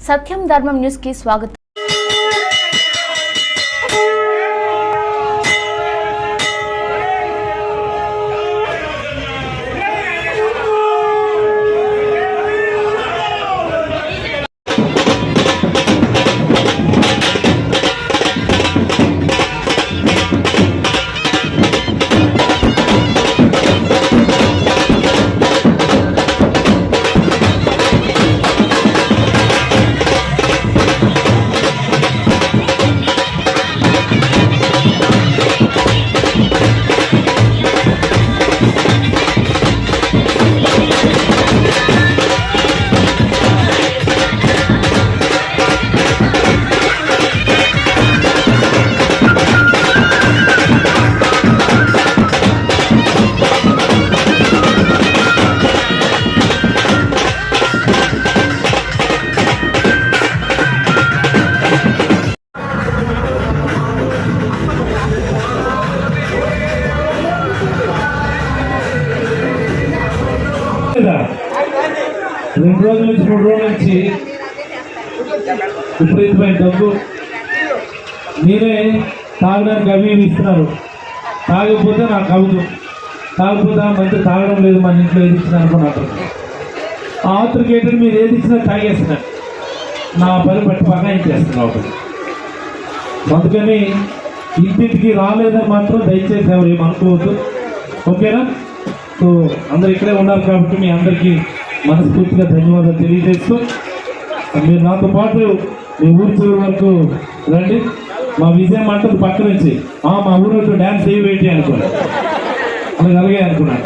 సత్యం ధర్మం న్యూస్ కి స్వాగతం. రెండు రోజుల నుంచి 3 రోజుల నుంచి విపరీతమైన డబ్బు మీరే తాగడానికి అవి ఇస్తున్నారు. తాగకపోతే నాకు అవుతుంది, తాగకపోతే మంచి తాగడం లేదు, మన ఇంట్లో ఏది ఇచ్చిన అనుకున్నారు. ఆత్రికేటర్ మీరు ఏది ఇచ్చినా తాగేస్తున్నారు. నా పని బట్టి బాగా ఏం చేస్తున్నారు ఒకటి. అందుకని ఇంటికి రాలేదని మాత్రం దయచేసి ఎవరు ఏమనుకోవద్దు, ఓకేనా? సో అందరు ఇక్కడే ఉన్నారు కాబట్టి మీ అందరికీ మనస్ఫూర్తిగా ధన్యవాదాలు తెలియజేస్తూ మీరు నాతో పాటు మీ ఊరి చివరి వరకు రండి. మా విజయ మంటలు పక్క నుంచి మా ఊరితో డ్యాన్స్ వేయబెట్టి అనుకోండి, అలాగే అనుకున్నాను.